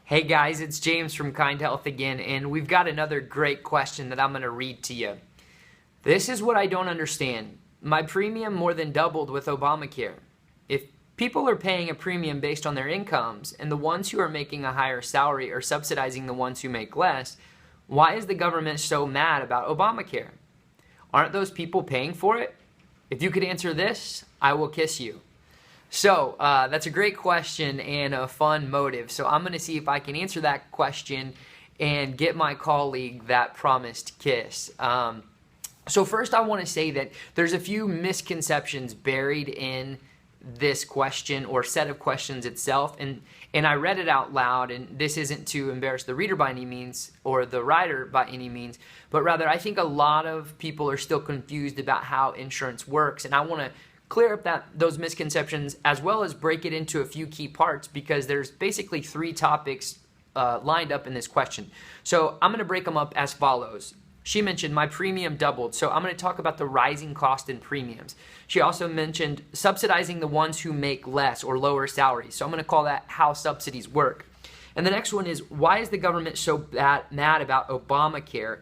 Hey guys, it's James from Kind Health again, and we've got another great question that I'm going to read to you. This is what I don't understand. My premium more than doubled with Obamacare. If people are paying a premium based on their incomes, and the ones who are making a higher salary are subsidizing the ones who make less, why is the government so mad about Obamacare? Aren't those people paying for it? If you could answer this, I will kiss you. So that's a great question and a fun motive. So I'm going to see if I can answer that question and get my colleague that promised kiss. So first I want to say that there's a few misconceptions buried in this question or set of questions itself. And I read it out loud, and this isn't to embarrass the reader by any means or the writer by any means, but rather I think a lot of people are still confused about how insurance works, and I want to clear up those misconceptions as well as break it into a few key parts, because there's basically three topics lined up in this question. So I'm going to break them up as follows. She mentioned my premium doubled, so I'm going to talk about the rising cost in premiums. She also mentioned subsidizing the ones who make less or lower salaries, so I'm going to call that how subsidies work. And the next one is, why is the government so mad about Obamacare?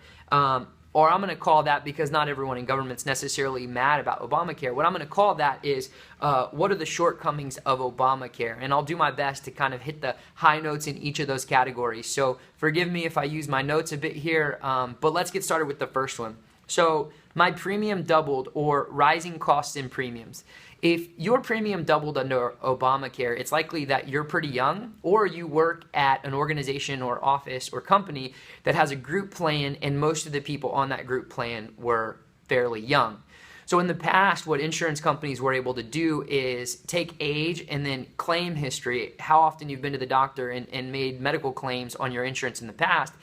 Or I'm going to call that, because not everyone in government's necessarily mad about Obamacare, what I'm going to call that is, what are the shortcomings of Obamacare? And I'll do my best to kind of hit the high notes in each of those categories. So forgive me if I use my notes a bit here, but let's get started with the first one. So my premium doubled, or rising costs in premiums. If your premium doubled under Obamacare, it's likely that you're pretty young, or you work at an organization or office or company that has a group plan, and most of the people on that group plan were fairly young. So in the past, what insurance companies were able to do is take age and then claim history, how often you've been to the doctor and made medical claims on your insurance in the past,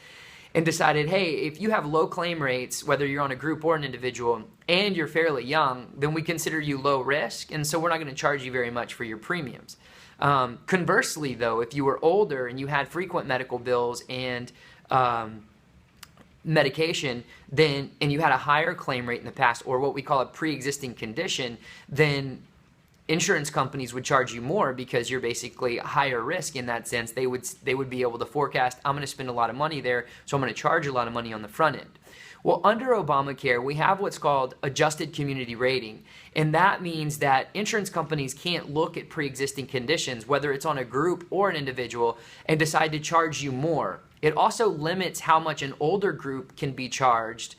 and decided, hey, if you have low claim rates, whether you're on a group or an individual, and you're fairly young, then we consider you low risk, and so we're not going to charge you very much for your premiums. Conversely, though, if you were older and you had frequent medical bills and medication, and you had a higher claim rate in the past, or what we call a pre-existing condition, then insurance companies would charge you more, because you're basically higher risk in that sense. They would be able to forecast, I'm going to spend a lot of money there, so I'm going to charge a lot of money on the front end. Well, under Obamacare, we have what's called adjusted community rating, and that means that insurance companies can't look at pre-existing conditions, whether it's on a group or an individual, and decide to charge you more. It also limits how much an older group can be charged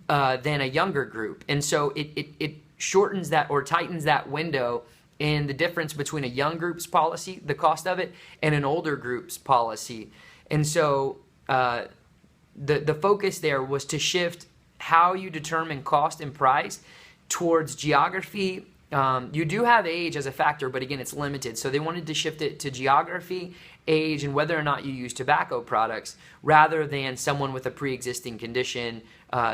than a younger group, and so it shortens that or tightens that window in the difference between a young group's policy, the cost of it, and an older group's policy. And so the focus there was to shift how you determine cost and price towards geography. You do have age as a factor, but again, it's limited. So they wanted to shift it to geography, age, and whether or not you use tobacco products, rather than someone with a pre-existing condition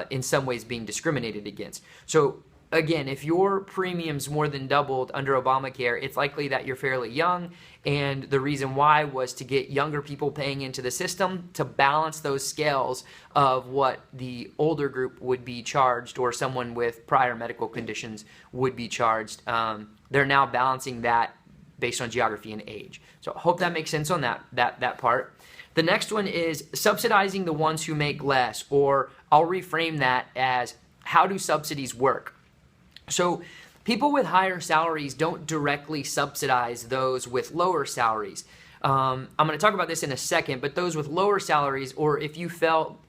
in some ways being discriminated against. So again, if your premiums more than doubled under Obamacare, it's likely that you're fairly young, and the reason why was to get younger people paying into the system to balance those scales of what the older group would be charged, or someone with prior medical conditions would be charged. They're now balancing that based on geography and age. So I hope that makes sense on that part. The next one is subsidizing the ones who make less, or I'll reframe that as, how do subsidies work? So people with higher salaries don't directly subsidize those with lower salaries. I'm going to talk about this in a second, but those with lower salaries, or if you fell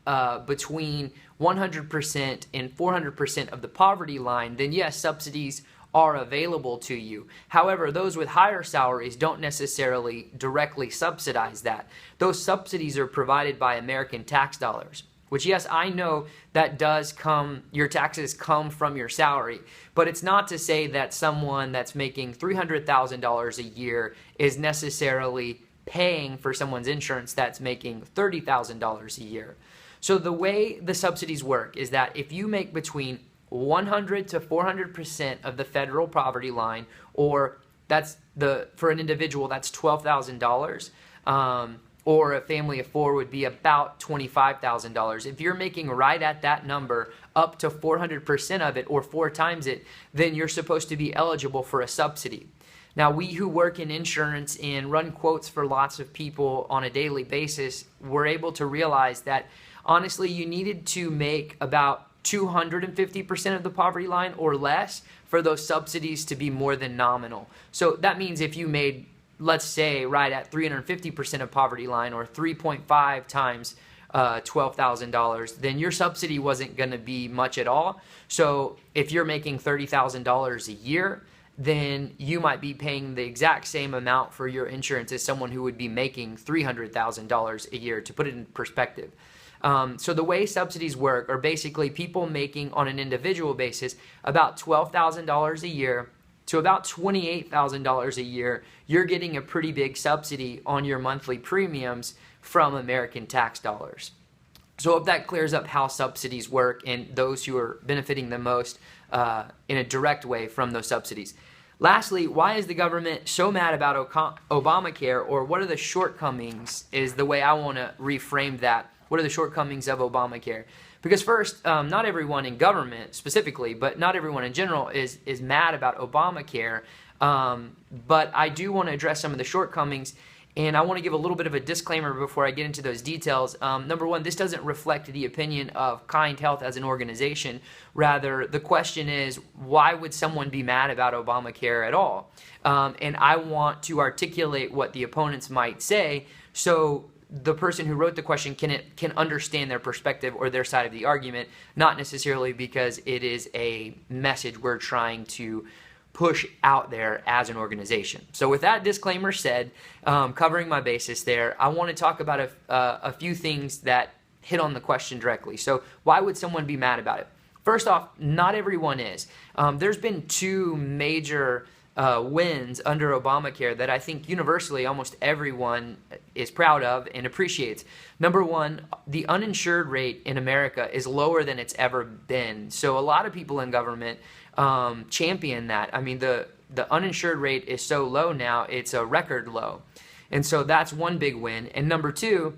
between 100% and 400% of the poverty line, then yes, subsidies are available to you. However, those with higher salaries don't necessarily directly subsidize that. Those subsidies are provided by American tax dollars, which, yes, I know that does come, your taxes come from your salary, but it's not to say that someone that's making $300,000 a year is necessarily paying for someone's insurance that's making $30,000 a year. So the way the subsidies work is that if you make between 100 to 400% of the federal poverty line, or for an individual, that's $12,000, or a family of four would be about $25,000. If you're making right at that number, up to 400% of it or four times it, then you're supposed to be eligible for a subsidy. Now, we who work in insurance and run quotes for lots of people on a daily basis were able to realize that honestly, you needed to make about 250% of the poverty line or less for those subsidies to be more than nominal. So that means if you made, let's say, right at 350% of poverty line, or 3.5 times $12,000, then your subsidy wasn't going to be much at all. So if you're making $30,000 a year, then you might be paying the exact same amount for your insurance as someone who would be making $300,000 a year, to put it in perspective. So the way subsidies work are basically people making, on an individual basis, about $12,000 a year to about $28,000 a year. You're getting a pretty big subsidy on your monthly premiums from American tax dollars. So if that clears up how subsidies work and those who are benefiting the most in a direct way from those subsidies. Lastly, why is the government so mad about Obamacare, or what are the shortcomings, is the way I want to reframe that. What are the shortcomings of Obamacare? Because first, not everyone in government specifically, but not everyone in general is mad about Obamacare. But I do want to address some of the shortcomings, and I want to give a little bit of a disclaimer before I get into those details. Number one, this doesn't reflect the opinion of Kind Health as an organization. Rather, the question is, why would someone be mad about Obamacare at all? And I want to articulate what the opponents might say, so the person who wrote the question can understand their perspective or their side of the argument, not necessarily because it is a message we're trying to push out there as an organization. So with that disclaimer said, covering my basis there, I want to talk about a few things that hit on the question directly. So why would someone be mad about it? First off, not everyone is. There's been two major wins under Obamacare that I think universally almost everyone is proud of and appreciates. Number one, the uninsured rate in America is lower than it's ever been. So a lot of people in government champion that. I mean, the uninsured rate is so low now, it's a record low. And so that's one big win. And number two,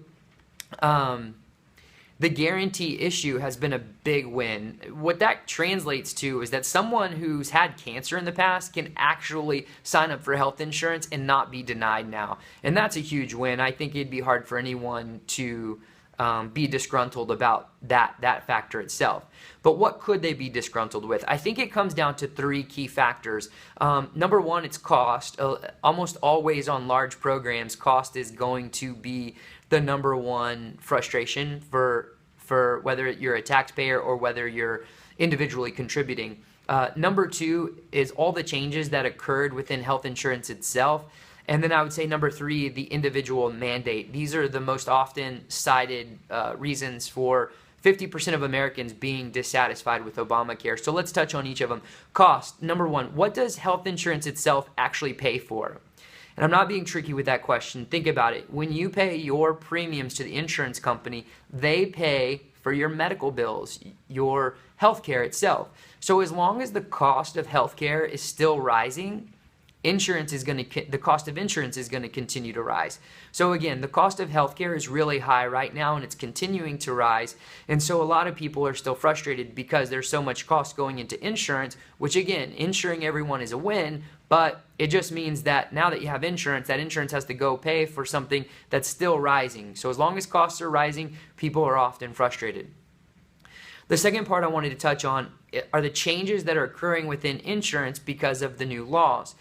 the guarantee issue has been a big win. What that translates to is that someone who's had cancer in the past can actually sign up for health insurance and not be denied now. And that's a huge win. I think it'd be hard for anyone to be disgruntled about that factor itself. But what could they be disgruntled with? I think it comes down to three key factors. Number one, it's cost. Almost always on large programs, cost is going to be the number one frustration for whether you're a taxpayer or whether you're individually contributing. Number two is all the changes that occurred within health insurance itself. And then I would say number three, the individual mandate. These are the most often cited reasons for 50% of Americans being dissatisfied with Obamacare. So let's touch on each of them. Cost. Number one, what does health insurance itself actually pay for? And I'm not being tricky with that question. Think about it. When you pay your premiums to the insurance company, they pay for your medical bills, your health care itself. So as long as the cost of health care is still rising, the cost of insurance is going to continue to rise. So again, the cost of healthcare is really high right now, and it's continuing to rise. And so a lot of people are still frustrated because there's so much cost going into insurance, which again, insuring everyone is a win, but it just means that now that you have insurance, that insurance has to go pay for something that's still rising. So as long as costs are rising, people are often frustrated. The second part I wanted to touch on are the changes that are occurring within insurance because of the new laws.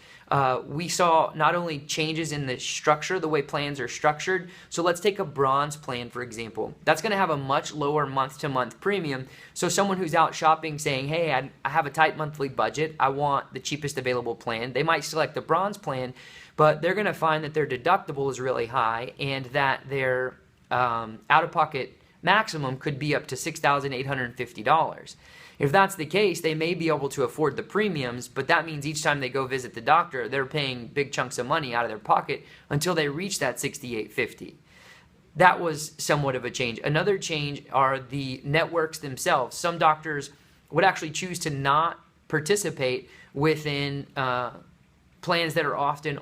We saw not only changes in the structure, the way plans are structured. So let's take a bronze plan, for example. That's going to have a much lower month-to-month premium. So someone who's out shopping saying, hey, I have a tight monthly budget, I want the cheapest available plan, they might select the bronze plan, but they're going to find that their deductible is really high and that their out-of-pocket maximum could be up to $6,850. If that's the case, they may be able to afford the premiums, but that means each time they go visit the doctor, they're paying big chunks of money out of their pocket until they reach that $6,850. That was somewhat of a change. Another change are the networks themselves. Some doctors would actually choose to not participate within plans that are often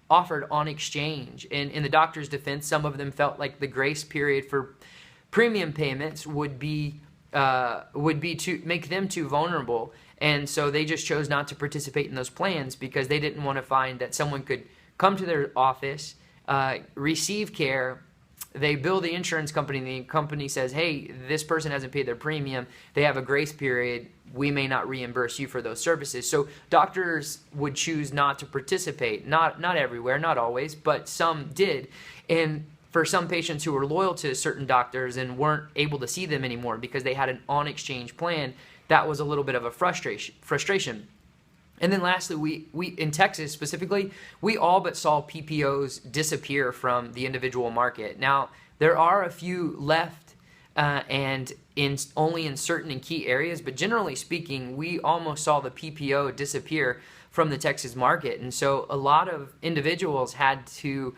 offered on exchange. And in the doctor's defense, some of them felt like the grace period for premium payments would be to make them too vulnerable, And so they just chose not to participate in those plans because they didn't want to find that someone could come to their office, receive care. They bill the insurance company, and the company says, hey, this person hasn't paid their premium. They have a grace period. We may not reimburse you for those services. So doctors would choose not to participate. Not everywhere, not always, but some did. And for some patients who were loyal to certain doctors and weren't able to see them anymore because they had an on-exchange plan, that was a little bit of a frustration. And then lastly, we in Texas specifically, we all but saw PPOs disappear from the individual market. Now, there are a few left and only in certain and key areas, but generally speaking, we almost saw the PPO disappear from the Texas market. And so a lot of individuals had to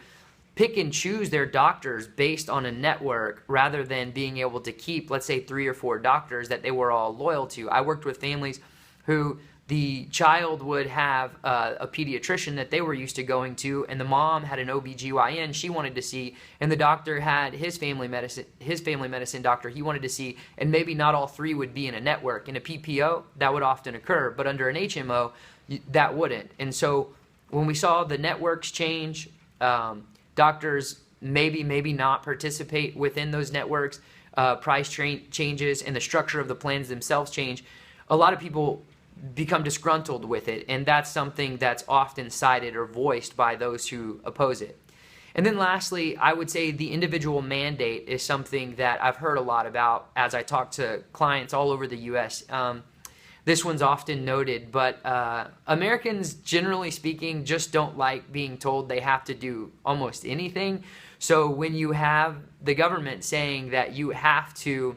pick and choose their doctors based on a network rather than being able to keep, let's say, 3 or 4 doctors that they were all loyal to. I worked with families who the child would have a pediatrician that they were used to going to, and the mom had an OBGYN she wanted to see, and the doctor had his family medicine doctor he wanted to see, and maybe not all 3 would be in a network. In a PPO, that would often occur, but under an HMO, that wouldn't. And so when we saw the networks change, doctors maybe not participate within those networks, price changes, and the structure of the plans themselves change, a lot of people become disgruntled with it, and that's something that's often cited or voiced by those who oppose it. And then lastly, I would say the individual mandate is something that I've heard a lot about as I talk to clients all over the U.S. This one's often noted, but Americans, generally speaking, just don't like being told they have to do almost anything. So when you have the government saying that you have to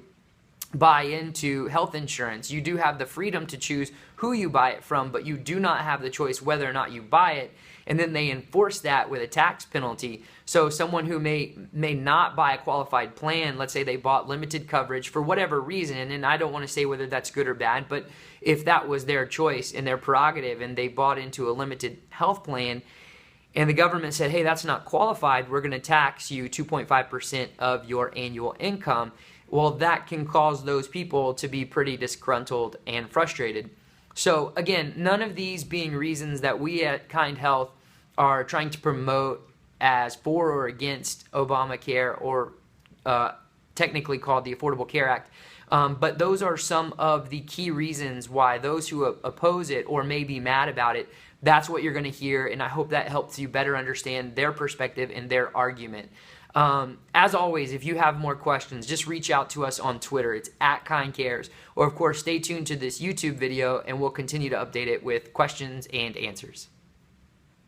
buy into health insurance, you do have the freedom to choose who you buy it from, but you do not have the choice whether or not you buy it. And then they enforce that with a tax penalty. So someone who may not buy a qualified plan, let's say they bought limited coverage for whatever reason, and I don't want to say whether that's good or bad, but if that was their choice and their prerogative and they bought into a limited health plan and the government said, hey, that's not qualified, we're going to tax you 2.5% of your annual income, well, that can cause those people to be pretty disgruntled and frustrated. So again, none of these being reasons that we at Kind Health are trying to promote as for or against Obamacare, or technically called the Affordable Care Act. But those are some of the key reasons why those who oppose it or may be mad about it, that's what you're going to hear, and I hope that helps you better understand their perspective and their argument. As always, if you have more questions, just reach out to us on Twitter. It's @KindCares. Or, of course, stay tuned to this YouTube video, and we'll continue to update it with questions and answers.